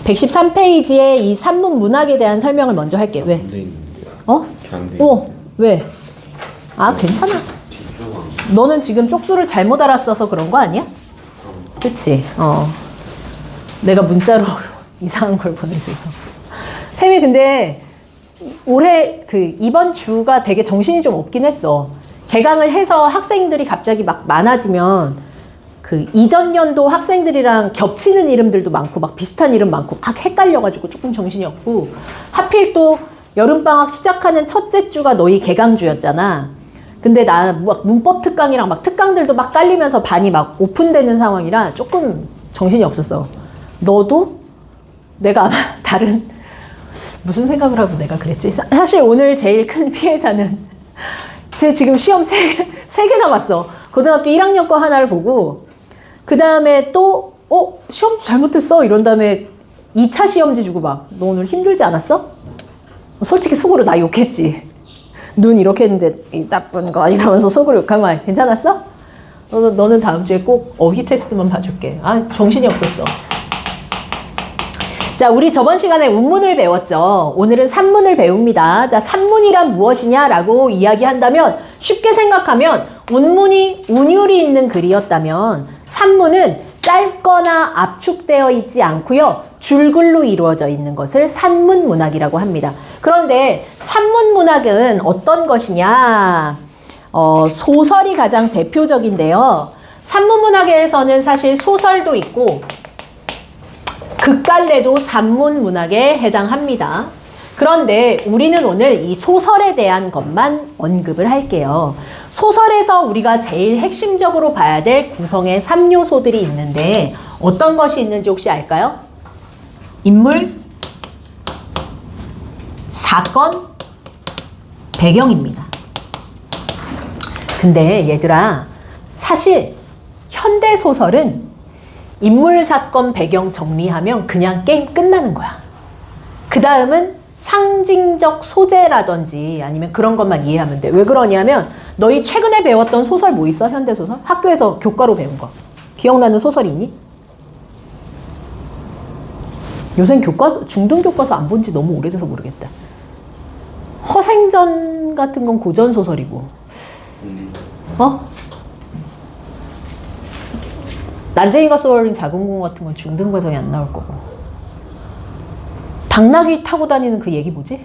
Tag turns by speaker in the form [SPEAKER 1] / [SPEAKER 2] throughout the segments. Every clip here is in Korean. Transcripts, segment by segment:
[SPEAKER 1] 113페이지에 이 산문 문학에 대한 설명을 먼저 할게. 왜? 어? 왜? 아, 괜찮아. 너는 지금 쪽수를 잘못 알았어서 그런 거 아니야? 그치? 내가 문자로 이상한 걸 보내줘서. 쌤이 근데 올해 이번 주가 되게 정신이 좀 없긴 했어. 개강을 해서 학생들이 갑자기 막 많아지면 이전 연도 학생들이랑 겹치는 이름들도 많고 막 비슷한 이름 많고 막 헷갈려가지고 조금 정신이 없고, 하필 또 여름방학 시작하는 첫째 주가 너희 개강주였잖아. 근데 나 막 문법 특강이랑 막 특강들도 막 깔리면서 반이 막 오픈되는 상황이라 조금 정신이 없었어. 너도? 내가 아마 다른 무슨 생각을 하고 내가 그랬지? 사실 오늘 제일 큰 피해자는 제 지금 시험 3개 남았어. 고등학교 1학년 거 하나를 보고 그 다음에 또 시험 잘못했어 이런 다음에 2차 시험지 주고 막 너 오늘 힘들지 않았어? 솔직히 속으로 나 욕했지. 눈 이렇게 했는데 이 나쁜 거 이러면서 속으로 욕한 거야. 괜찮았어? 너는 다음 주에 꼭 어휘 테스트만 봐줄게. 아, 정신이 없었어. 자, 우리 저번 시간에 운문을 배웠죠. 오늘은 산문을 배웁니다. 자, 산문이란 무엇이냐라고 이야기한다면 쉽게 생각하면 운문이 운율이 있는 글이었다면 산문은 짧거나 압축되어 있지 않고요. 줄글로 이루어져 있는 것을 산문문학이라고 합니다. 그런데 산문문학은 어떤 것이냐? 소설이 가장 대표적인데요. 산문문학에서는 사실 소설도 있고 극갈래도 산문문학에 해당합니다. 그런데 우리는 오늘 이 소설에 대한 것만 언급을 할게요. 소설에서 우리가 제일 핵심적으로 봐야 될 구성의 3요소들이 있는데 어떤 것이 있는지 혹시 알까요? 인물, 사건, 배경입니다. 근데 얘들아, 사실 현대소설은 인물, 사건, 배경 정리하면 그냥 게임 끝나는 거야. 그 다음은 상징적 소재라든지 아니면 그런 것만 이해하면 돼. 왜 그러냐면 너희 최근에 배웠던 소설 뭐 있어? 현대소설? 학교에서 교과로 배운 거. 기억나는 소설이 있니? 요새는 중등교과서 안 본 지 너무 오래돼서 모르겠다. 허생전 같은 건 고전소설이고, 난쟁이가 쏘아올린 작은 공 같은 건 중등과정에 안 나올 거고. 당나귀 타고 다니는 그 얘기 뭐지?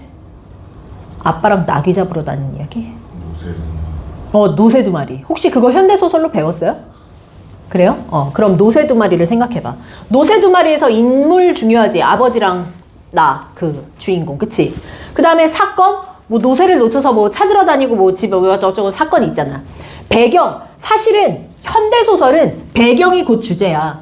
[SPEAKER 1] 아빠랑 나귀 잡으러 다니는 이야기? 노새 두 마리. 혹시 그거 현대소설로 배웠어요? 그래요? 그럼 노새 두 마리를 생각해봐. 노새 두 마리에서 인물 중요하지. 아버지랑 나, 그 주인공, 그치? 그 다음에 사건? 뭐 노새를 놓쳐서 뭐 찾으러 다니고 뭐 집에 왜 어쩌고 사건이 있잖아. 배경. 사실은 현대소설은 배경이 곧 주제야.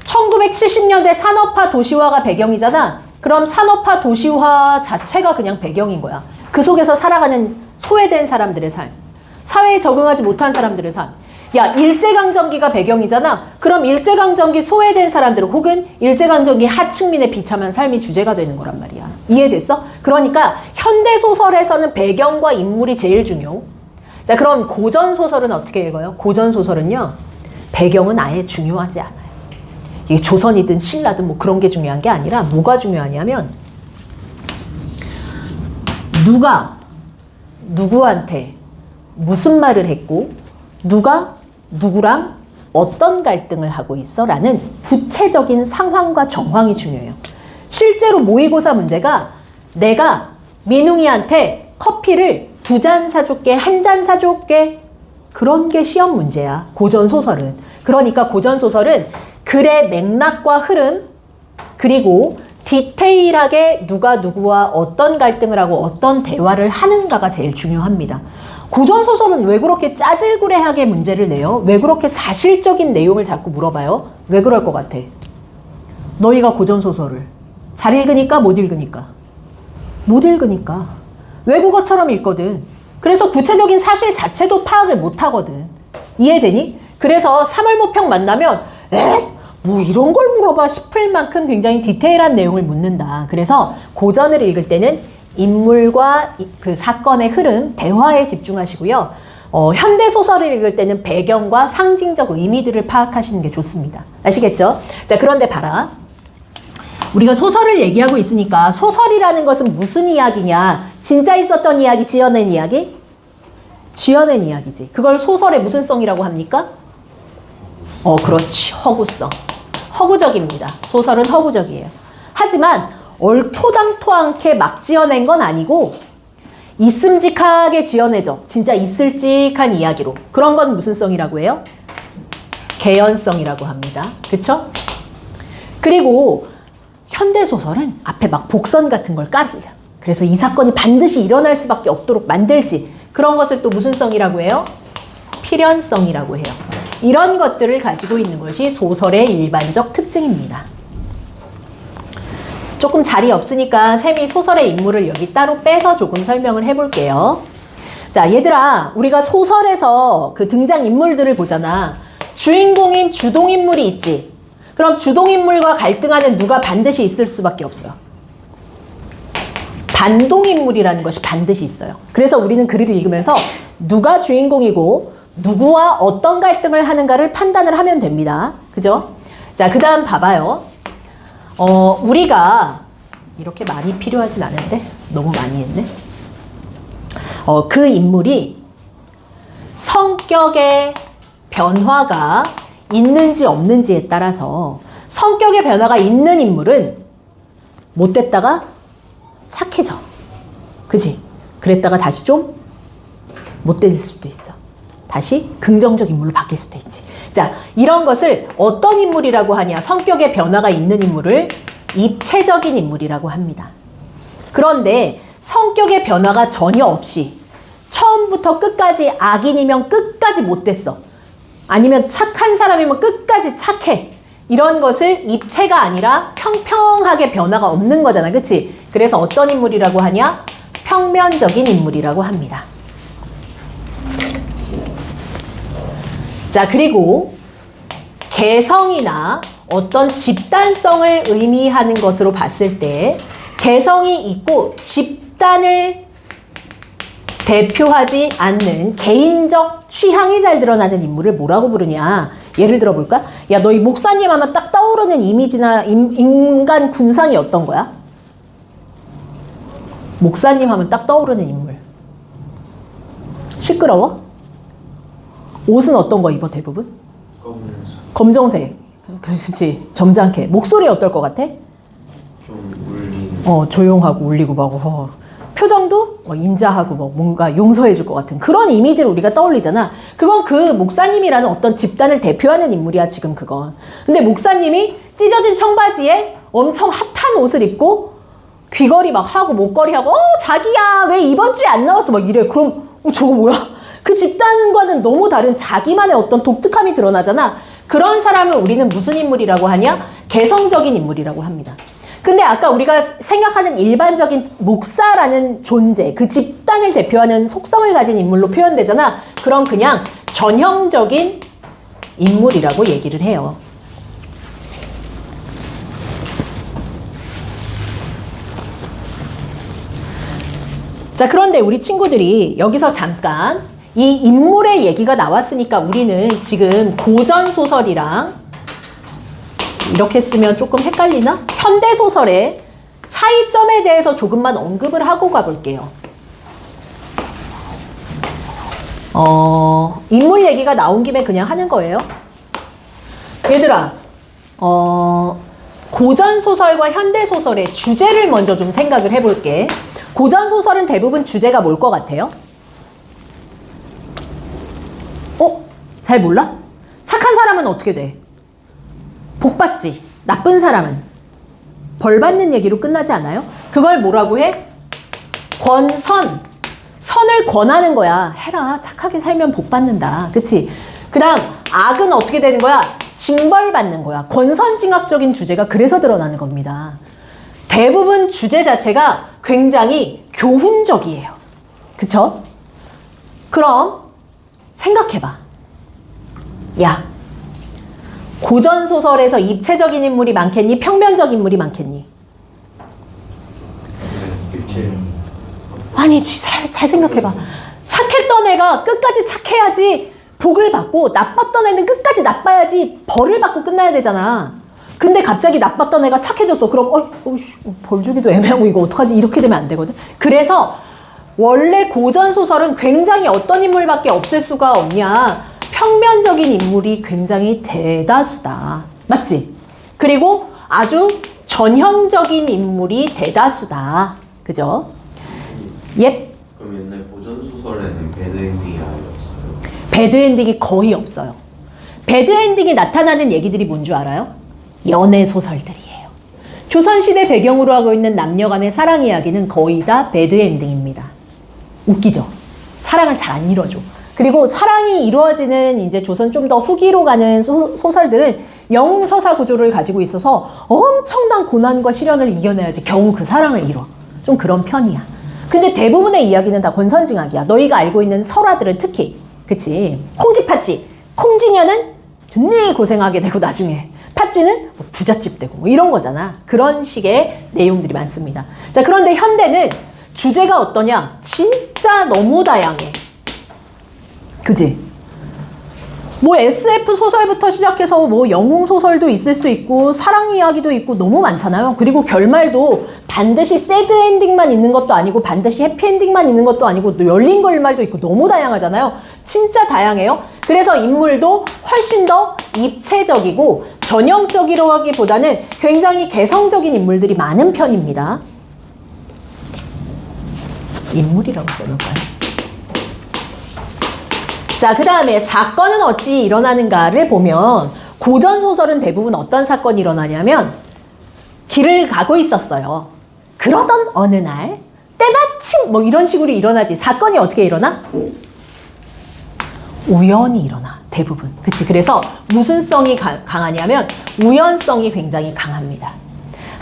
[SPEAKER 1] 1970년대 산업화 도시화가 배경이잖아. 그럼 산업화 도시화 자체가 그냥 배경인 거야. 그 속에서 살아가는 소외된 사람들의 삶, 사회에 적응하지 못한 사람들의 삶. 야, 일제강점기가 배경이잖아. 그럼 일제강점기 소외된 사람들 혹은 일제강점기 하층민의 비참한 삶이 주제가 되는 거란 말이야. 이해됐어? 그러니까 현대소설에서는 배경과 인물이 제일 중요. 자, 그럼 고전소설은 어떻게 읽어요? 고전소설은요, 배경은 아예 중요하지 않아요. 이게 조선이든 신라든 뭐 그런 게 중요한 게 아니라 뭐가 중요하냐면 누가 누구한테 무슨 말을 했고 누가 누구랑 어떤 갈등을 하고 있어 라는 구체적인 상황과 정황이 중요해요. 실제로 모의고사 문제가 내가 민웅이한테 커피를 2잔 사줄게, 1잔 사줄게, 그런 게 시험 문제야. 고전소설은. 그러니까 고전소설은 글의 맥락과 흐름, 그리고 디테일하게 누가 누구와 어떤 갈등을 하고 어떤 대화를 하는가가 제일 중요합니다. 고전소설은 왜 그렇게 짜질구레하게 문제를 내요? 왜 그렇게 사실적인 내용을 자꾸 물어봐요? 왜 그럴 것 같아? 너희가 고전소설을 잘 읽으니까 못 읽으니까? 못 읽으니까. 외국어처럼 읽거든. 그래서 구체적인 사실 자체도 파악을 못 하거든. 이해되니? 그래서 3월 모평 만나면 뭐 이런 걸 물어봐 싶을 만큼 굉장히 디테일한 내용을 묻는다. 그래서 고전을 읽을 때는 인물과 그 사건의 흐름, 대화에 집중하시고요. 현대소설을 읽을 때는 배경과 상징적 의미들을 파악하시는 게 좋습니다. 아시겠죠? 자, 그런데 봐라. 우리가 소설을 얘기하고 있으니까 소설이라는 것은 무슨 이야기냐? 진짜 있었던 이야기, 지어낸 이야기? 지어낸 이야기지. 그걸 소설의 무슨 성이라고 합니까? 그렇지. 허구성. 허구적입니다. 소설은 허구적이에요. 하지만 얼토당토않게 막 지어낸 건 아니고 있음직하게 지어내죠. 진짜 있을직한 이야기로. 그런 건 무슨 성이라고 해요? 개연성이라고 합니다. 그쵸? 그리고 현대소설은 앞에 막 복선 같은 걸 깔려. 그래서 이 사건이 반드시 일어날 수밖에 없도록 만들지. 그런 것을 또 무슨 성이라고 해요? 필연성이라고 해요. 이런 것들을 가지고 있는 것이 소설의 일반적 특징입니다. 조금 자리 없으니까 쌤이 소설의 인물을 여기 따로 빼서 조금 설명을 해볼게요. 자, 얘들아, 우리가 소설에서 그 등장인물들을 보잖아. 주인공인 주동인물이 있지. 그럼 주동인물과 갈등하는 누가 반드시 있을 수밖에 없어. 반동인물이라는 것이 반드시 있어요. 그래서 우리는 글을 읽으면서 누가 주인공이고 누구와 어떤 갈등을 하는가를 판단을 하면 됩니다. 그죠? 자, 그 다음 봐봐요. 우리가 이렇게 많이 필요하진 않은데 너무 많이 했네. 그 인물이 성격의 변화가 있는지 없는지에 따라서 성격의 변화가 있는 인물은 못됐다가 착해져. 그지? 그랬다가 다시 좀 못돼질 수도 있어. 다시 긍정적 인물로 바뀔 수도 있지. 자, 이런 것을 어떤 인물이라고 하냐? 성격의 변화가 있는 인물을 입체적인 인물이라고 합니다. 그런데 성격의 변화가 전혀 없이 처음부터 끝까지 악인이면 끝까지 못됐어. 아니면 착한 사람이면 끝까지 착해. 이런 것을 입체가 아니라 평평하게 변화가 없는 거잖아. 그치? 그래서 어떤 인물이라고 하냐? 평면적인 인물이라고 합니다. 자, 그리고 개성이나 어떤 집단성을 의미하는 것으로 봤을 때 개성이 있고 집단을 대표하지 않는 개인적 취향이 잘 드러나는 인물을 뭐라고 부르냐? 예를 들어 볼까? 야, 너희 목사님 하면 딱 떠오르는 이미지나 인간 군상이 어떤 거야? 목사님 하면 딱 떠오르는 인물. 시끄러워? 옷은 어떤 거 입어 대부분? 검정색. 그렇지. 점잖게. 목소리 어떨 것 같아?
[SPEAKER 2] 좀 울리는.
[SPEAKER 1] 조용하고 울리고 막 표정도 인자하고 뭔가 용서해 줄 것 같은 그런 이미지를 우리가 떠올리잖아. 그건 그 목사님이라는 어떤 집단을 대표하는 인물이야, 지금 그건. 근데 목사님이 찢어진 청바지에 엄청 핫한 옷을 입고 귀걸이 막 하고 목걸이 하고 자기야 왜 이번 주에 안 나왔어 막 이래. 그럼 저거 뭐야? 그 집단과는 너무 다른 자기만의 어떤 독특함이 드러나잖아. 그런 사람을 우리는 무슨 인물이라고 하냐? 개성적인 인물이라고 합니다. 근데 아까 우리가 생각하는 일반적인 목사라는 존재, 그 집단을 대표하는 속성을 가진 인물로 표현되잖아. 그럼 그냥 전형적인 인물이라고 얘기를 해요. 자, 그런데 우리 친구들이 여기서 잠깐 이 인물의 얘기가 나왔으니까 우리는 지금 고전소설이랑 이렇게 쓰면 조금 헷갈리나? 현대소설의 차이점에 대해서 조금만 언급을 하고 가볼게요. 인물 얘기가 나온 김에 그냥 하는 거예요. 얘들아, 고전소설과 현대소설의 주제를 먼저 좀 생각을 해볼게. 고전소설은 대부분 주제가 뭘 것 같아요? 잘 몰라? 착한 사람은 어떻게 돼? 복 받지. 나쁜 사람은 벌 받는 얘기로 끝나지 않아요? 그걸 뭐라고 해? 권선. 선을 권하는 거야. 해라. 착하게 살면 복 받는다. 그치? 그 다음 악은 어떻게 되는 거야? 징벌 받는 거야. 권선징악적인 주제가 그래서 드러나는 겁니다. 대부분 주제 자체가 굉장히 교훈적이에요. 그쵸? 그럼 생각해봐. 야, 고전소설에서 입체적인 인물이 많겠니? 평면적 인물이 많겠니? 아니지. 잘 생각해봐. 착했던 애가 끝까지 착해야지 복을 받고 나빴던 애는 끝까지 나빠야지 벌을 받고 끝나야 되잖아. 근데 갑자기 나빴던 애가 착해졌어. 그럼 벌 주기도 애매하고 이거 어떡하지? 이렇게 되면 안 되거든. 그래서 원래 고전 소설은 굉장히 어떤 인물밖에 없을 수가 없냐. 평면적인 인물이 굉장히 대다수다. 맞지? 그리고 아주 전형적인 인물이 대다수다. 그죠? 예.
[SPEAKER 2] 그럼 옛날 고전 소설에는 배드엔딩이 아예 없어요?
[SPEAKER 1] 배드엔딩이 거의 없어요. 배드엔딩이 나타나는 얘기들이 뭔 줄 알아요? 연애 소설들이에요. 조선시대 배경으로 하고 있는 남녀 간의 사랑 이야기는 거의 다 배드엔딩입니다. 웃기죠? 사랑을 잘 안 이뤄줘. 그리고 사랑이 이루어지는 이제 조선 좀 더 후기로 가는 소설들은 영웅서사 구조를 가지고 있어서 엄청난 고난과 시련을 이겨내야지 겨우 그 사랑을 이뤄. 좀 그런 편이야. 근데 대부분의 이야기는 다 권선징악이야. 너희가 알고 있는 설화들은 특히. 그치? 콩쥐팥쥐. 콩쥐녀는 굉장히 고생하게 되고 나중에 팥쥐는 부잣집 되고 뭐 이런 거잖아. 그런 식의 내용들이 많습니다. 자, 그런데 현대는 주제가 어떠냐? 진짜 너무 다양해. 그지? 뭐 SF 소설부터 시작해서 뭐 영웅 소설도 있을 수 있고 사랑 이야기도 있고 너무 많잖아요. 그리고 결말도 반드시 새드 엔딩만 있는 것도 아니고 반드시 해피 엔딩만 있는 것도 아니고 열린 결말도 있고 너무 다양하잖아요. 진짜 다양해요. 그래서 인물도 훨씬 더 입체적이고 전형적이라고 하기보다는 굉장히 개성적인 인물들이 많은 편입니다. 인물이라고 써놓을까요? 자, 그 다음에 사건은 어찌 일어나는가를 보면 고전 소설은 대부분 어떤 사건이 일어나냐면 길을 가고 있었어요. 그러던 어느 날 때마침 뭐 이런 식으로 일어나지. 사건이 어떻게 일어나? 우연히 일어나. 대부분. 그치? 그래서 무슨 성이 강하냐면 우연성이 굉장히 강합니다.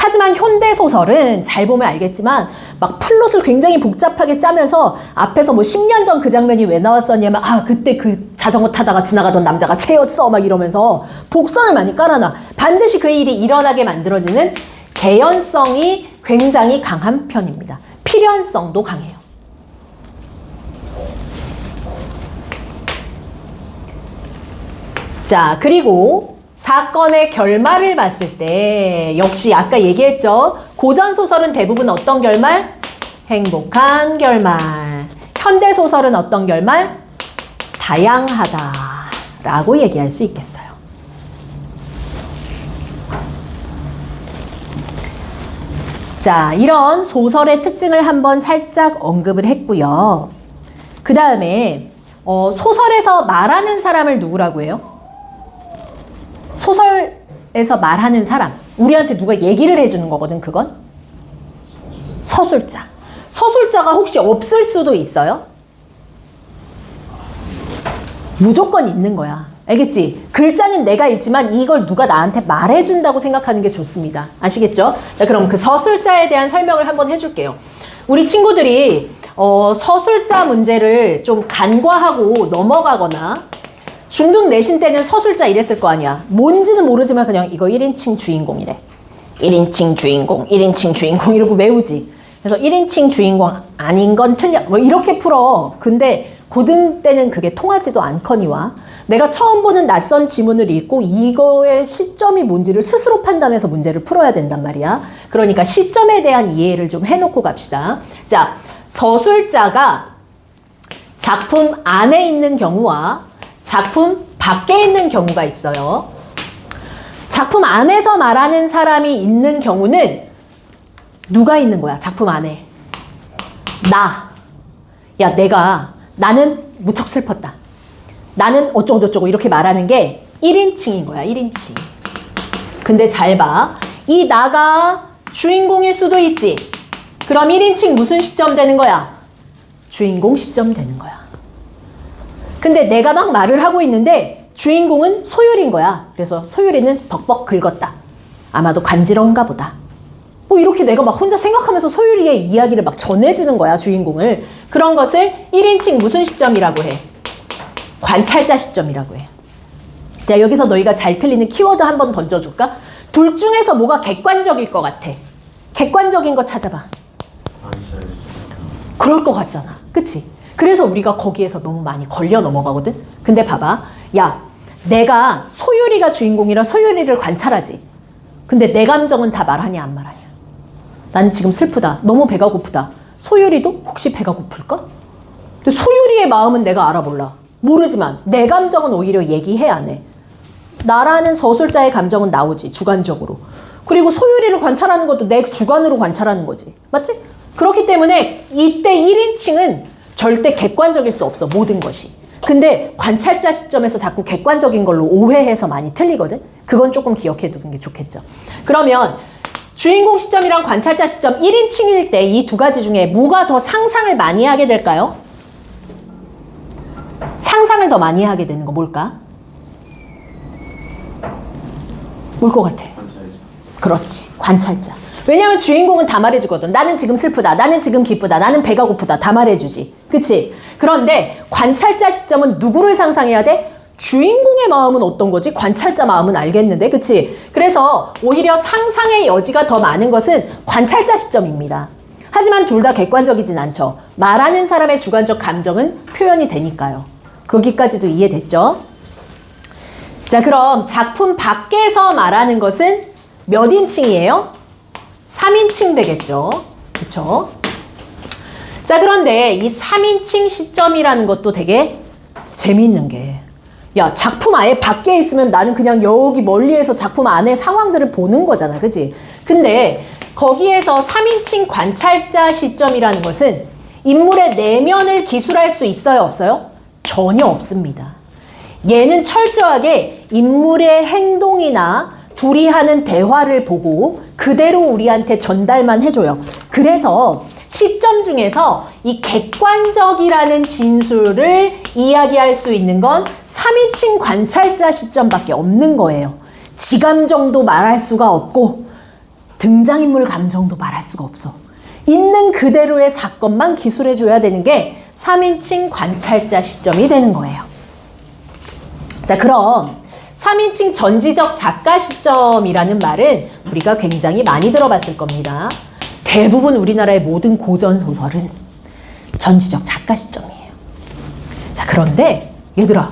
[SPEAKER 1] 하지만 현대소설은 잘 보면 알겠지만 막 플롯을 굉장히 복잡하게 짜면서 앞에서 뭐 10년 전 그 장면이 왜 나왔었냐면 그때 그 자전거 타다가 지나가던 남자가 쟤였어 막 이러면서 복선을 많이 깔아놔. 반드시 그 일이 일어나게 만들어주는 개연성이 굉장히 강한 편입니다. 필연성도 강해요. 자, 그리고 사건의 결말을 봤을 때 역시 아까 얘기했죠. 고전 소설은 대부분 어떤 결말? 행복한 결말. 현대 소설은 어떤 결말? 다양하다라고 얘기할 수 있겠어요. 자, 이런 소설의 특징을 한번 살짝 언급을 했고요. 그 다음에 소설에서 말하는 사람을 누구라고 해요? 소설에서 말하는 사람. 우리한테 누가 얘기를 해주는 거거든, 그건. 서술자. 서술자가 혹시 없을 수도 있어요? 무조건 있는 거야. 알겠지? 글자는 내가 읽지만 이걸 누가 나한테 말해준다고 생각하는 게 좋습니다. 아시겠죠? 자, 그럼 그 서술자에 대한 설명을 한번 해줄게요. 우리 친구들이 서술자 문제를 좀 간과하고 넘어가거나 중등 내신 때는 서술자 이랬을 거 아니야. 뭔지는 모르지만 그냥 이거 1인칭 주인공이래. 1인칭 주인공, 1인칭 주인공 이러고 외우지. 그래서 1인칭 주인공 아닌 건 틀려. 뭐 이렇게 풀어. 근데 고등 때는 그게 통하지도 않거니와 내가 처음 보는 낯선 지문을 읽고 이거의 시점이 뭔지를 스스로 판단해서 문제를 풀어야 된단 말이야. 그러니까 시점에 대한 이해를 좀 해놓고 갑시다. 자, 서술자가 작품 안에 있는 경우와 작품 밖에 있는 경우가 있어요. 작품 안에서 말하는 사람이 있는 경우는 누가 있는 거야? 작품 안에. 나. 야, 나는 무척 슬펐다. 나는 어쩌고저쩌고 이렇게 말하는 게 1인칭인 거야. 1인칭. 근데 잘 봐. 이 나가 주인공일 수도 있지. 그럼 1인칭 무슨 시점 되는 거야? 주인공 시점 되는 거야. 근데 내가 막 말을 하고 있는데 주인공은 소율인 거야. 그래서 소율이는 벅벅 긁었다. 아마도 간지러운가 보다. 뭐 이렇게 내가 막 혼자 생각하면서 소율이의 이야기를 막 전해주는 거야, 주인공을. 그런 것을 1인칭 무슨 시점이라고 해? 관찰자 시점이라고 해. 자, 여기서 너희가 잘 틀리는 키워드 한번 던져줄까? 둘 중에서 뭐가 객관적일 것 같아? 객관적인 거 찾아봐. 그럴 것 같잖아. 그치? 그래서 우리가 거기에서 너무 많이 걸려 넘어가거든? 근데 봐봐. 야, 내가 소율이가 주인공이라 소율이를 관찰하지. 근데 내 감정은 다 말하냐 안 말하냐. 난 지금 슬프다. 너무 배가 고프다. 소율이도 혹시 배가 고플까? 근데 소율이의 마음은 내가 알아볼라. 모르지만 내 감정은 오히려 얘기해 안 해. 나라는 서술자의 감정은 나오지 주관적으로. 그리고 소율이를 관찰하는 것도 내 주관으로 관찰하는 거지. 맞지? 그렇기 때문에 이때 1인칭은 절대 객관적일 수 없어. 모든 것이. 근데 관찰자 시점에서 자꾸 객관적인 걸로 오해해서 많이 틀리거든. 그건 조금 기억해 두는 게 좋겠죠. 그러면 주인공 시점이랑 관찰자 시점 1인칭일 때 이 두 가지 중에 뭐가 더 상상을 많이 하게 될까요? 상상을 더 많이 하게 되는 거 뭘까? 뭘 것 같아? 그렇지. 관찰자. 왜냐하면 주인공은 다 말해주거든. 나는 지금 슬프다. 나는 지금 기쁘다. 나는 배가 고프다. 다 말해주지. 그치? 그런데 관찰자 시점은 누구를 상상해야 돼? 주인공의 마음은 어떤 거지? 관찰자 마음은 알겠는데. 그치? 그래서 오히려 상상의 여지가 더 많은 것은 관찰자 시점입니다. 하지만 둘 다 객관적이진 않죠. 말하는 사람의 주관적 감정은 표현이 되니까요. 거기까지도 이해됐죠? 자, 그럼 작품 밖에서 말하는 것은 몇 인칭이에요? 3인칭 되겠죠. 그쵸? 자, 그런데 이 3인칭 시점이라는 것도 되게 재미있는 게, 야, 작품 아예 밖에 있으면 나는 그냥 여기 멀리에서 작품 안에 상황들을 보는 거잖아. 그치? 근데 거기에서 3인칭 관찰자 시점이라는 것은 인물의 내면을 기술할 수 있어요? 없어요? 전혀 없습니다. 얘는 철저하게 인물의 행동이나 둘이 하는 대화를 보고 그대로 우리한테 전달만 해줘요. 그래서 시점 중에서 이 객관적이라는 진술을 이야기할 수 있는 건 3인칭 관찰자 시점밖에 없는 거예요. 지감정도 말할 수가 없고 등장인물 감정도 말할 수가 없어. 있는 그대로의 사건만 기술해줘야 되는 게 3인칭 관찰자 시점이 되는 거예요. 자, 그럼 3인칭 전지적 작가 시점이라는 말은 우리가 굉장히 많이 들어봤을 겁니다. 대부분 우리나라의 모든 고전 소설은 전지적 작가 시점이에요. 자, 그런데 얘들아,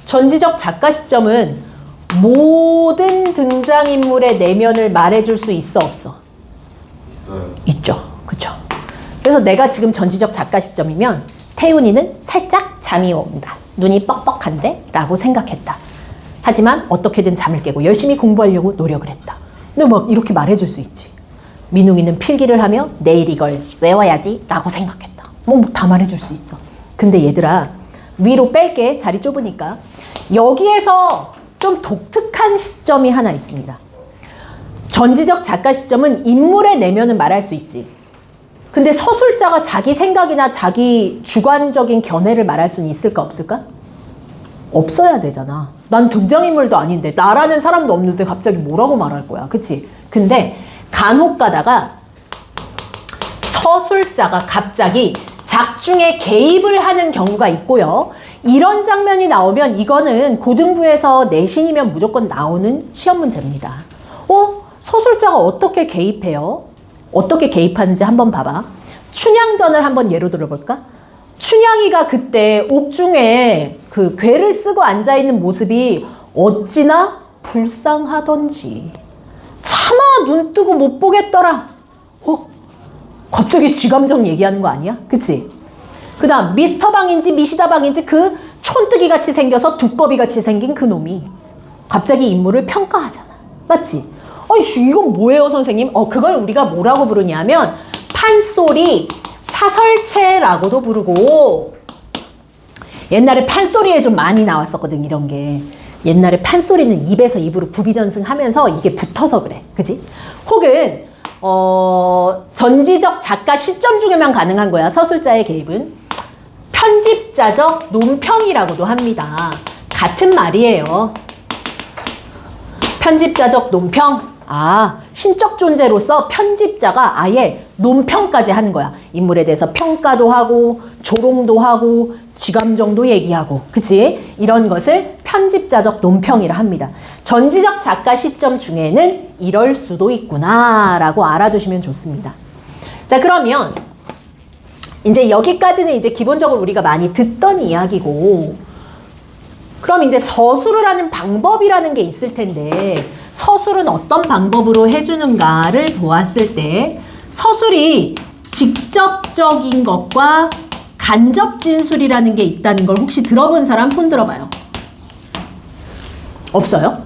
[SPEAKER 1] 전지적 작가 시점은 모든 등장인물의 내면을 말해줄 수 있어 없어?
[SPEAKER 2] 있어요.
[SPEAKER 1] 있죠. 그쵸? 그래서 내가 지금 전지적 작가 시점이면 태훈이는 살짝 잠이 온다. 눈이 뻑뻑한데? 라고 생각했다. 하지만 어떻게든 잠을 깨고 열심히 공부하려고 노력을 했다. 근데 막 이렇게 말해줄 수 있지. 민웅이는 필기를 하며 내일 이걸 외워야지 라고 생각했다. 뭐 다 말해줄 수 있어. 근데 얘들아, 위로 뺄게. 자리 좁으니까. 여기에서 좀 독특한 시점이 하나 있습니다. 전지적 작가 시점은 인물의 내면을 말할 수 있지. 근데 서술자가 자기 생각이나 자기 주관적인 견해를 말할 수는 있을까 없을까? 없어야 되잖아. 난 등장인물도 아닌데 나라는 사람도 없는데 갑자기 뭐라고 말할 거야. 그치? 근데 간혹 가다가 서술자가 갑자기 작중에 개입을 하는 경우가 있고요. 이런 장면이 나오면 이거는 고등부에서 내신이면 무조건 나오는 시험 문제입니다. 서술자가 어떻게 개입해요? 어떻게 개입하는지 한번 봐봐. 춘향전을 한번 예로 들어볼까? 춘향이가 그때 옥중에 그 궤를 쓰고 앉아있는 모습이 어찌나 불쌍하던지 차마 눈 뜨고 못 보겠더라. 갑자기 쥐감정 얘기하는 거 아니야? 그치? 그 다음 미스터 방인지 미시다 방인지 그 촌뜨기 같이 생겨서 두꺼비 같이 생긴 그 놈이 갑자기 인물을 평가하잖아. 맞지? 아이씨, 이건 뭐예요 선생님? 그걸 우리가 뭐라고 부르냐면 판소리, 사설체라고도 부르고, 옛날에 판소리에 좀 많이 나왔었거든. 이런 게 옛날에 판소리는 입에서 입으로 구비전승하면서 이게 붙어서 그래. 그지? 혹은 전지적 작가 시점 중에만 가능한 거야. 서술자의 개입은 편집자적 논평이라고도 합니다. 같은 말이에요. 편집자적 논평. 신적 존재로서 편집자가 아예 논평까지 하는 거야. 인물에 대해서 평가도 하고 조롱도 하고 쥐감정도 얘기하고, 그치? 이런 것을 편집자적 논평이라 합니다. 전지적 작가 시점 중에는 이럴 수도 있구나 라고 알아두시면 좋습니다. 자, 그러면 이제 여기까지는 이제 기본적으로 우리가 많이 듣던 이야기고, 그럼 이제 서술을 하는 방법이라는 게 있을 텐데, 서술은 어떤 방법으로 해주는가를 보았을 때 서술이 직접적인 것과 간접 진술이라는 게 있다는 걸 혹시 들어본 사람 손 들어봐요. 없어요?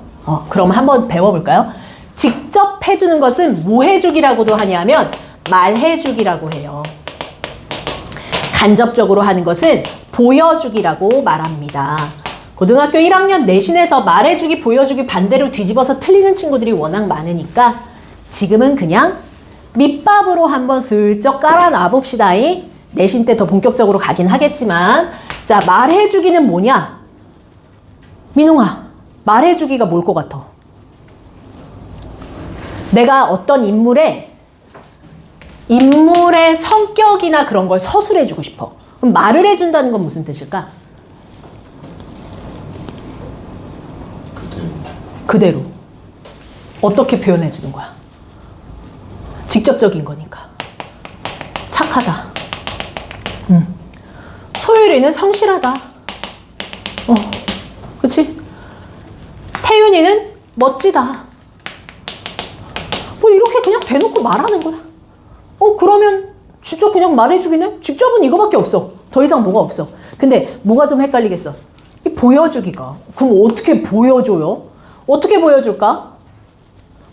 [SPEAKER 1] 그럼 한번 배워볼까요? 직접 해주는 것은 뭐 해주기라고도 하냐면 말해주기라고 해요. 간접적으로 하는 것은 보여주기라고 말합니다. 고등학교 1학년 내신에서 말해주기, 보여주기 반대로 뒤집어서 틀리는 친구들이 워낙 많으니까 지금은 그냥 밑밥으로 한번 슬쩍 깔아놔 봅시다. 내신 때 더 본격적으로 가긴 하겠지만, 자, 말해주기는 뭐냐? 민웅아, 말해주기가 뭘 것 같아? 내가 어떤 인물의 성격이나 그런 걸 서술해주고 싶어. 그럼 말을 해준다는 건 무슨 뜻일까? 그대로. 어떻게 표현해주는 거야? 직접적인 거니까. 착하다. 소율이는 성실하다. 그치? 태윤이는 멋지다. 뭐 이렇게 그냥 대놓고 말하는 거야. 그러면 진짜 그냥 말해주기는? 직접은 이거밖에 없어. 더 이상 뭐가 없어. 근데 뭐가 좀 헷갈리겠어. 이 보여주기가. 그럼 어떻게 보여줘요? 어떻게 보여줄까?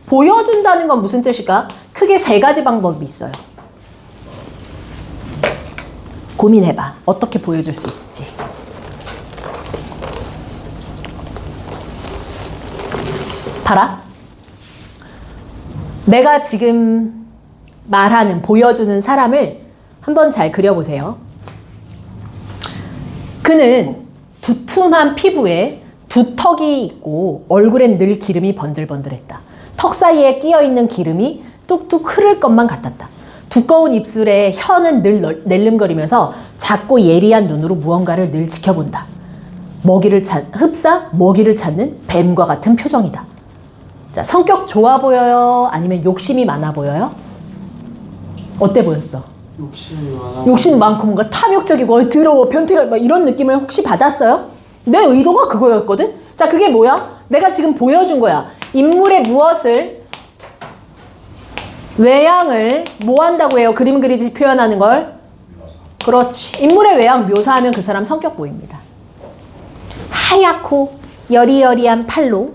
[SPEAKER 1] 보여준다는 건 무슨 뜻일까? 크게 3가지 방법이 있어요. 고민해봐. 어떻게 보여줄 수 있을지. 봐라. 내가 지금 말하는, 보여주는 사람을 한번 잘 그려보세요. 그는 두툼한 피부에 두턱이 있고 얼굴엔 늘 기름이 번들번들했다. 턱 사이에 끼어있는 기름이 뚝뚝 흐를 것만 같았다. 두꺼운 입술에 혀는 늘 낼름거리면서 작고 예리한 눈으로 무언가를 늘 지켜본다. 흡사 먹이를 찾는 뱀과 같은 표정이다. 자, 성격 좋아 보여요? 아니면 욕심이 많아 보여요? 어때 보였어? 욕심 많고 뭔가 탐욕적이고 더러워 변태가 막 이런 느낌을 혹시 받았어요? 내 의도가 그거였거든? 자, 그게 뭐야? 내가 지금 보여준 거야. 인물의 무엇을, 외양을 뭐 한다고 해요? 그림 그리듯이 표현하는 걸? 그렇지. 인물의 외양 묘사하면 그 사람 성격 보입니다. 하얗고 여리여리한 팔로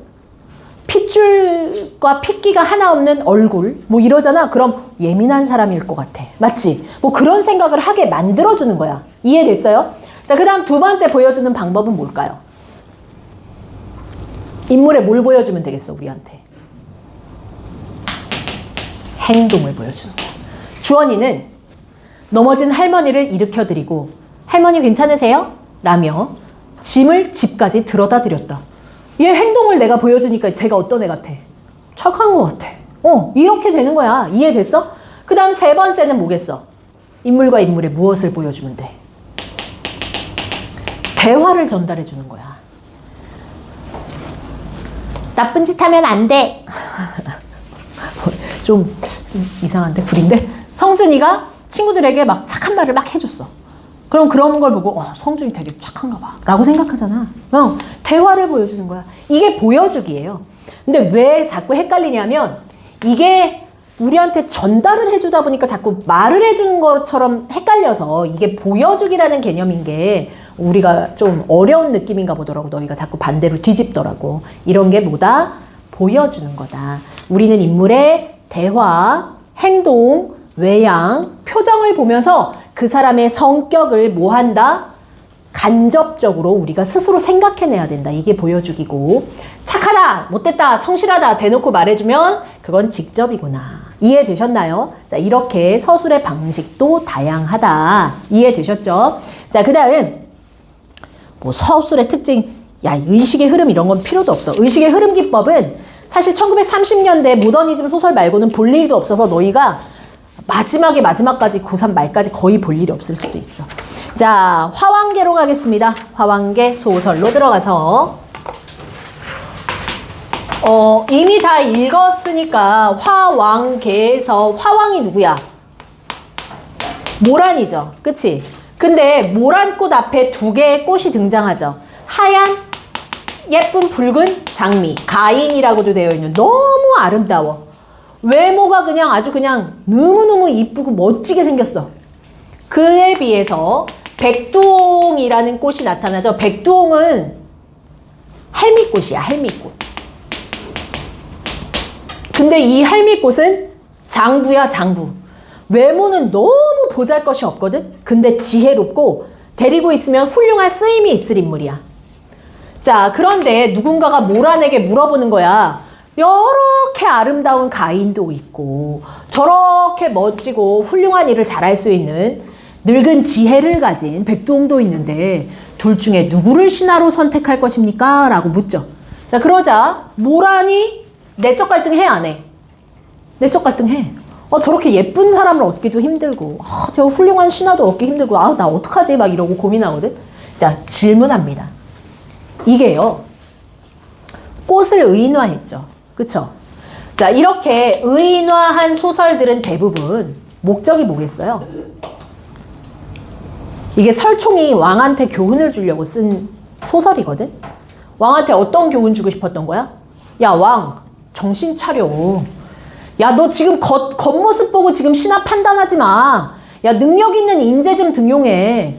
[SPEAKER 1] 핏줄과 핏기가 하나 없는 얼굴 뭐 이러잖아. 그럼 예민한 사람일 것 같아. 맞지? 뭐 그런 생각을 하게 만들어주는 거야. 이해됐어요? 자, 그 다음 2번째 보여주는 방법은 뭘까요? 인물에 뭘 보여주면 되겠어, 우리한테? 행동을 보여주는 거야. 주원이는 넘어진 할머니를 일으켜드리고 할머니 괜찮으세요? 라며 짐을 집까지 들어다 드렸다. 얘 행동을 내가 보여주니까 쟤가 어떤 애 같아? 착한 것 같아. 이렇게 되는 거야. 이해됐어? 그 다음 3번째는 뭐겠어? 인물과 인물에 무엇을 보여주면 돼? 대화를 전달해 주는 거야. 나쁜 짓 하면 안 돼. 좀 이상한데? 구린데? 성준이가 친구들에게 막 착한 말을 막 해줬어. 그럼 그런 걸 보고 성준이 되게 착한가 봐 라고 생각하잖아. 대화를 보여주는 거야. 이게 보여주기예요. 근데 왜 자꾸 헷갈리냐면 이게 우리한테 전달을 해주다 보니까 자꾸 말을 해주는 것처럼 헷갈려서 이게 보여주기라는 개념인 게 우리가 좀 어려운 느낌인가 보더라고. 너희가 자꾸 반대로 뒤집더라고. 이런 게 뭐다? 보여주는 거다. 우리는 인물의 대화, 행동, 외양, 표정을 보면서 그 사람의 성격을 뭐 한다? 간접적으로 우리가 스스로 생각해내야 된다. 이게 보여주기고, 착하다, 못됐다, 성실하다 대놓고 말해주면 그건 직접이구나. 이해되셨나요? 자, 이렇게 서술의 방식도 다양하다. 이해되셨죠? 자, 그 다음 뭐 서술의 특징, 의식의 흐름 이런 건 필요도 없어. 의식의 흐름 기법은 사실 1930년대 모더니즘 소설 말고는 볼 일도 없어서 너희가 마지막까지 고3 말까지 거의 볼 일이 없을 수도 있어. 자, 화왕계로 가겠습니다. 화왕계 소설로 들어가서 이미 다 읽었으니까 화왕계에서 화왕이 누구야? 모란이죠. 그치? 근데 모란꽃 앞에 2개의 꽃이 등장하죠. 하얀 예쁜 붉은 장미, 가인이라고도 되어 있는 너무 아름다워. 외모가 그냥 아주 그냥 너무너무 이쁘고 멋지게 생겼어. 그에 비해서 백두홍이라는 꽃이 나타나죠. 백두홍은 할미꽃이야, 할미꽃. 근데 이 할미꽃은 장부야, 장부. 외모는 너무 보잘것이 없거든? 근데 지혜롭고 데리고 있으면 훌륭한 쓰임이 있을 인물이야. 자, 그런데 누군가가 모란에게 물어보는 거야. 이렇게 아름다운 가인도 있고 저렇게 멋지고 훌륭한 일을 잘할 수 있는 늙은 지혜를 가진 백두홍도 있는데 둘 중에 누구를 신하로 선택할 것입니까? 라고 묻죠. 자, 그러자 모란이 내적 갈등해, 안 해? 내적 갈등해. 저렇게 예쁜 사람을 얻기도 힘들고 저 훌륭한 신하도 얻기 힘들고 나 어떡하지? 막 이러고 고민하거든. 자, 질문합니다. 이게요, 꽃을 의인화했죠. 그쵸? 자, 이렇게 의인화한 소설들은 대부분 목적이 뭐겠어요? 이게 설총이 왕한테 교훈을 주려고 쓴 소설이거든? 왕한테 어떤 교훈 주고 싶었던 거야? 야, 왕, 정신 차려. 야, 너 지금 겉모습 보고 지금 신하 판단하지 마. 야, 능력 있는 인재 좀 등용해.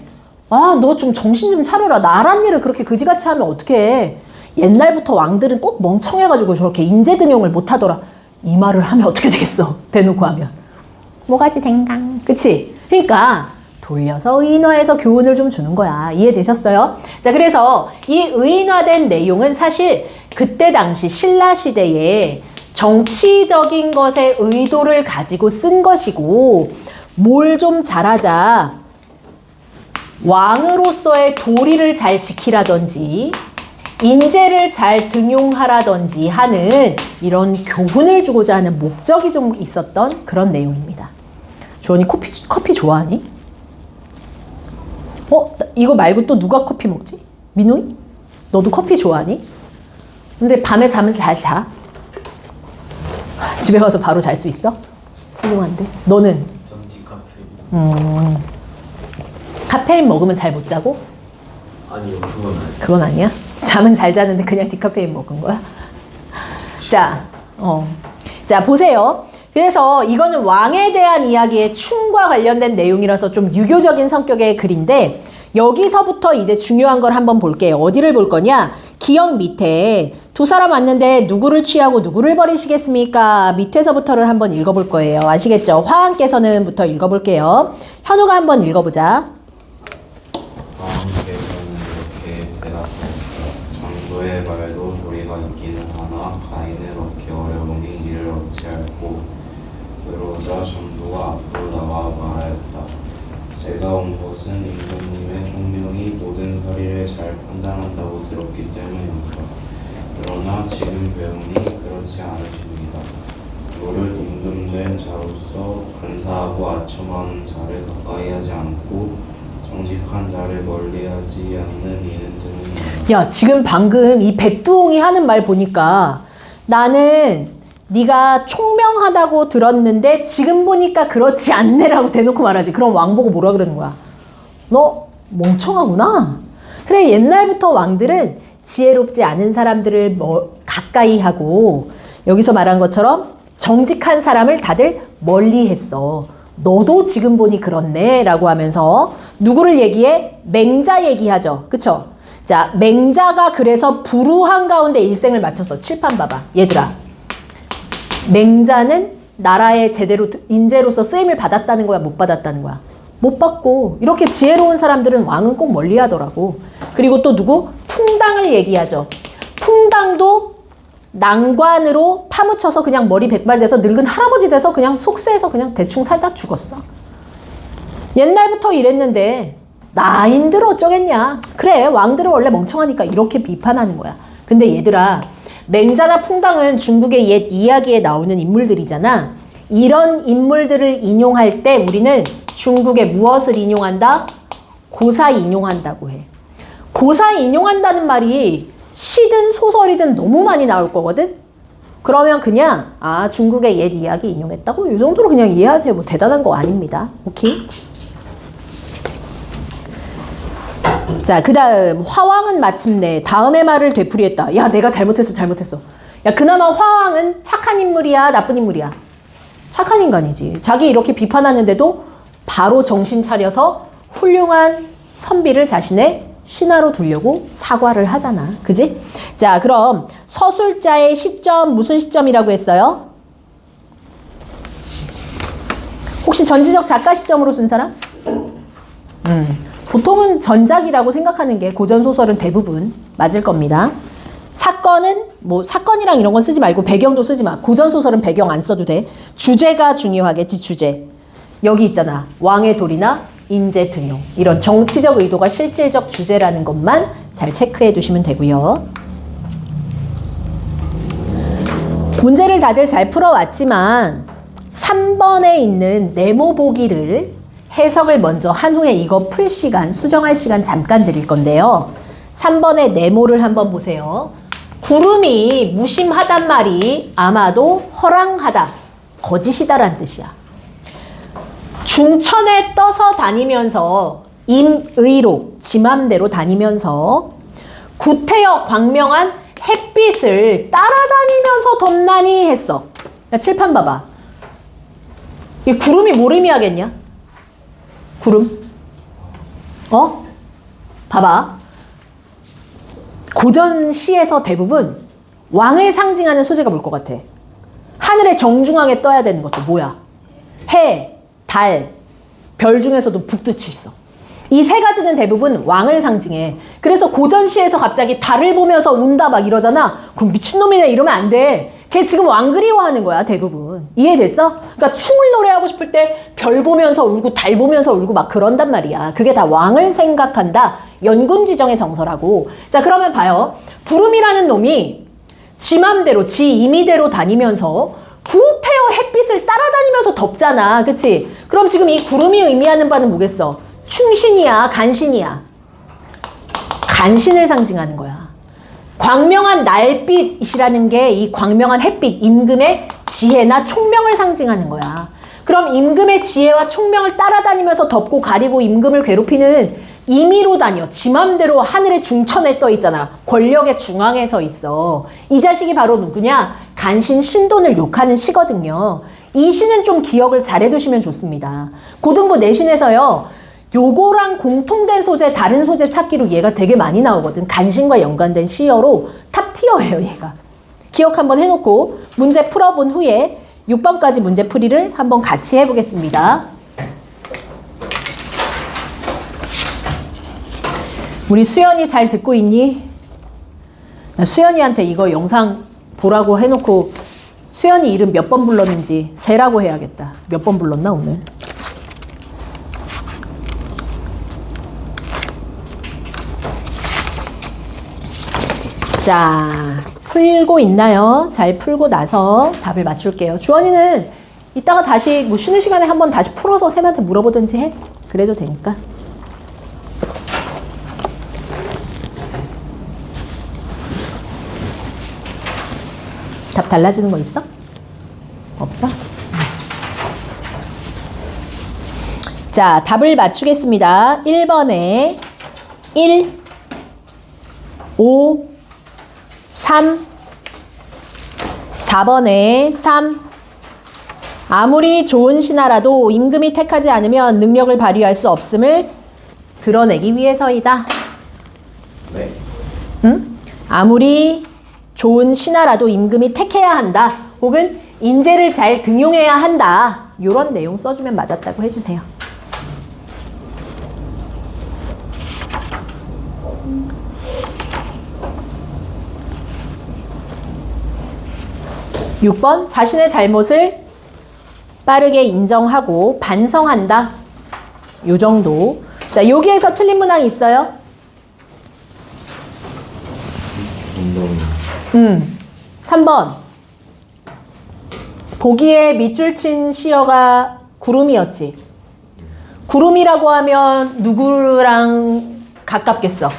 [SPEAKER 1] 너 좀 정신 좀 차려라. 나란 일을 그렇게 그지같이 하면 어떡해. 옛날부터 왕들은 꼭 멍청해가지고 저렇게 인재 등용을 못하더라. 이 말을 하면 어떻게 되겠어? 대놓고 하면. 뭐가지 댕강. 그치? 그러니까 돌려서 의인화해서 교훈을 좀 주는 거야. 이해되셨어요? 자, 그래서 이 의인화된 내용은 사실 그때 당시 신라 시대에 정치적인 것에 의도를 가지고 쓴 것이고, 뭘 좀 잘하자, 왕으로서의 도리를 잘 지키라든지 인재를 잘 등용하라든지 하는 이런 교훈을 주고자 하는 목적이 좀 있었던 그런 내용입니다. 주원이 커피 좋아하니? 이거 말고 또 누가 커피 먹지? 민우이? 너도 커피 좋아하니? 근데 밤에 잠을 잘 자? 집에 가서 바로 잘 수 있어? 훌륭한데? 너는?
[SPEAKER 2] 전 디카페인.
[SPEAKER 1] 카페인 먹으면 잘 못 자고?
[SPEAKER 2] 아니요, 그건 아니에요.
[SPEAKER 1] 그건 아니야? 잠은 잘 자는데 그냥 디카페인 먹은 거야? 자, 보세요. 그래서 이거는 왕에 대한 이야기의 춤과 관련된 내용이라서 좀 유교적인 성격의 글인데, 여기서부터 이제 중요한 걸 한번 볼게요. 어디를 볼 거냐? 기역 밑에 두 사람 왔는데 누구를 취하고 누구를 버리시겠습니까? 밑에서부터를 한번 읽어볼 거예요. 아시겠죠? 화한께서는부터 읽어볼게요. 현우가 한번 읽어보자.
[SPEAKER 3] 왕께서는 이렇게 대답하였다. 장소의 말도 도리가 있기는 하나 가인은 얻기 어려우니 이를 어찌할꼬. 그러자 장도가 앞으로 나와 말하였다. 제가 온 것은 임금님의 총명이 모든 사리를 잘 판단한다고 들었기 때문입니다. 그러나 지금 배우니 그렇지 않으십니다. 노를 임금된 자로서 간사하고 아첨하는 자를 가까이 하지 않고 정직한 자를 멀리하지 않는 이는 드문입니다.
[SPEAKER 1] 야, 지금 방금 이 백두홍이 하는 말 보니까 나는 네가 총명하다고 들었는데 지금 보니까 그렇지 않네라고 대놓고 말하지. 그럼 왕 보고 뭐라 그러는 거야? 너 멍청하구나. 그래, 옛날부터 왕들은 지혜롭지 않은 사람들을 가까이 하고, 여기서 말한 것처럼 정직한 사람을 다들 멀리 했어. 너도 지금 보니 그렇네 라고 하면서 누구를 얘기해? 맹자 얘기하죠. 그쵸? 자, 맹자가 그래서 불우한 가운데 일생을 마쳤어. 칠판 봐봐. 얘들아, 맹자는 나라의 제대로 인재로서 쓰임을 받았다는 거야, 못 받았다는 거야? 못 받고, 이렇게 지혜로운 사람들은 왕은 꼭 멀리 하더라고. 그리고 또 누구? 풍당을 얘기하죠. 풍당도 난관으로 파묻혀서 그냥 머리 백발돼서 늙은 할아버지 돼서 그냥 속세에서 그냥 대충 살다 죽었어. 옛날부터 이랬는데 나인들 어쩌겠냐. 그래, 왕들은 원래 멍청하니까 이렇게 비판하는 거야. 근데 얘들아, 맹자나 풍당은 중국의 옛 이야기에 나오는 인물들이잖아. 이런 인물들을 인용할 때 우리는 중국의 무엇을 인용한다? 고사 인용한다고 해. 고사 인용한다는 말이 시든 소설이든 너무 많이 나올 거거든? 그러면 그냥 중국의 옛 이야기 인용했다고? 이 정도로 그냥 이해하세요. 뭐 대단한 거 아닙니다. 오케이? 자, 그 다음 화왕은 마침내 다음의 말을 되풀이했다. 야, 내가 잘못했어. 야, 그나마 화왕은 착한 인물이야, 나쁜 인물이야? 착한 인간이지. 자기 이렇게 비판하는데도 바로 정신 차려서 훌륭한 선비를 자신의 신하로 두려고 사과를 하잖아. 그지? 자, 그럼 서술자의 시점 무슨 시점이라고 했어요? 혹시 전지적 작가 시점으로 쓴 사람? 보통은 전작이라고 생각하는 게 고전소설은 대부분 맞을 겁니다. 사건은 뭐 사건이랑 이런 건 쓰지 말고 배경도 쓰지 마. 고전소설은 배경 안 써도 돼. 주제가 중요하겠지. 주제. 여기 있잖아. 왕의 도리나 인재 등용. 이런 정치적 의도가 실질적 주제라는 것만 잘 체크해 두시면 되고요. 문제를 다들 잘 풀어왔지만 3번에 있는 네모 보기를 해석을 먼저 한 후에 이거 풀 시간, 수정할 시간 잠깐 드릴 건데요. 3번의 네모를 한번 보세요. 구름이 무심하단 말이 아마도 허랑하다, 거짓이다라는 뜻이야. 중천에 떠서 다니면서 임의로, 지 맘대로 다니면서 구태여 광명한 햇빛을 따라다니면서 덥나니 했어. 야, 칠판 봐봐. 이 구름이 뭘 의미하겠냐? 구름. 봐봐. 고전 시에서 대부분 왕을 상징하는 소재가 뭘 것 같아? 하늘의 정중앙에 떠야 되는 것도 뭐야? 해, 달, 별 중에서도 북두치 있어. 이 세 가지는 대부분 왕을 상징해. 그래서 고전 시에서 갑자기 달을 보면서 운다 막 이러잖아. 그럼 미친놈이네 이러면 안 돼. 걔 지금 왕 그리워하는 거야, 대부분. 이해됐어? 그러니까 춤을 노래하고 싶을 때 별 보면서 울고 달 보면서 울고 막 그런단 말이야. 그게 다 왕을 생각한다. 연군지정의 정서라고. 자, 그러면 봐요. 구름이라는 놈이 지 맘대로, 지 임의대로 다니면서 구태여 햇빛을 따라다니면서 덥잖아. 그치? 그럼 지금 이 구름이 의미하는 바는 뭐겠어? 충신이야, 간신이야? 간신을 상징하는 거야. 광명한 날빛이라는 게 이 광명한 햇빛, 임금의 지혜나 총명을 상징하는 거야. 그럼 임금의 지혜와 총명을 따라다니면서 덮고 가리고 임금을 괴롭히는 임의로 다녀. 지 맘대로 하늘의 중천에 떠 있잖아. 권력의 중앙에 서 있어. 이 자식이 바로 누구냐? 간신 신돈을 욕하는 시거든요. 이 시는 좀 기억을 잘 해두시면 좋습니다. 고등부 내신에서요. 요거랑 공통된 소재, 다른 소재 찾기로 얘가 되게 많이 나오거든. 간신과 연관된 시어로 탑티어예요, 얘가. 기억 한번 해놓고 문제 풀어본 후에 6번까지 문제 풀이를 한번 같이 해보겠습니다. 우리 수연이 잘 듣고 있니? 나 수연이한테 이거 영상 보라고 해놓고 수연이 이름 몇 번 불렀는지 세라고 해야겠다. 몇 번 불렀나 오늘? 자, 풀고 있나요? 잘 풀고 나서 답을 맞출게요. 주원이는 이따가 다시 뭐 쉬는 시간에 한번 다시 풀어서 쌤한테 물어보든지 해. 그래도 되니까. 답 달라지는 거 있어? 없어? 자, 답을 맞추겠습니다. 1번에 1, 5, 3, 4번에 3. 아무리 좋은 신하라도 임금이 택하지 않으면 능력을 발휘할 수 없음을 드러내기 위해서이다.
[SPEAKER 3] 네.
[SPEAKER 1] 응? 아무리 좋은 신하라도 임금이 택해야 한다. 혹은 인재를 잘 등용해야 한다. 이런 내용 써주면 맞았다고 해주세요. 6번 자신의 잘못을 빠르게 인정하고 반성한다. 요 정도. 자, 여기에서 틀린 문항 있어요? 3번. 보기에 밑줄 친 시어가 구름이었지. 구름이라고 하면 누구랑 가깝겠어?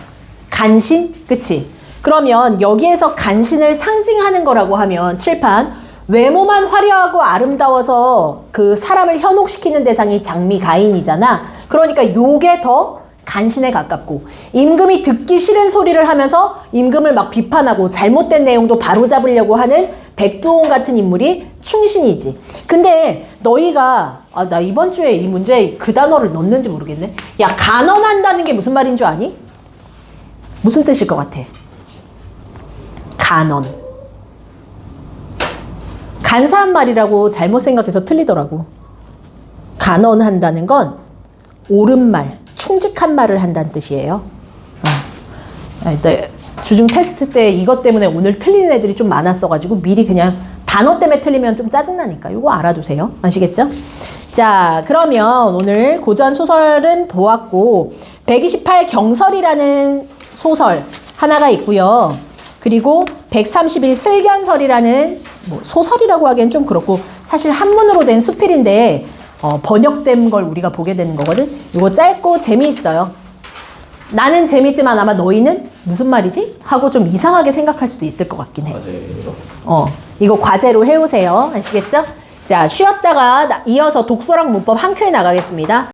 [SPEAKER 1] 간신? 그치? 그러면 여기에서 간신을 상징하는 거라고 하면 칠판 외모만 화려하고 아름다워서 그 사람을 현혹시키는 대상이 장미 가인이잖아. 그러니까 요게 더 간신에 가깝고, 임금이 듣기 싫은 소리를 하면서 임금을 막 비판하고 잘못된 내용도 바로잡으려고 하는 백두홍 같은 인물이 충신이지. 근데 너희가 나 이번 주에 이 문제에 그 단어를 넣는지 모르겠네. 야, 간언한다는 게 무슨 말인 줄 아니? 무슨 뜻일 것 같아? 간언. 간사한 말이라고 잘못 생각해서 틀리더라고. 간언한다는 건 옳은 말, 충직한 말을 한다는 뜻이에요. 주중 테스트 때 이것 때문에 오늘 틀리는 애들이 좀 많았어가지고 미리 그냥 단어 때문에 틀리면 좀 짜증나니까 이거 알아두세요. 아시겠죠? 자, 그러면 오늘 고전 소설은 보았고 128 경설이라는 소설 하나가 있고요. 그리고 131 슬견설이라는 소설이라고 하기엔 좀 그렇고 사실 한문으로 된 수필인데 번역된 걸 우리가 보게 되는 거거든. 이거 짧고 재미있어요. 나는 재밌지만 아마 너희는 무슨 말이지? 하고 좀 이상하게 생각할 수도 있을 것 같긴 해.
[SPEAKER 2] 과제로?
[SPEAKER 1] 이거 과제로 해오세요. 아시겠죠? 자, 쉬었다가 이어서 독서랑 문법 한 큐에 나가겠습니다.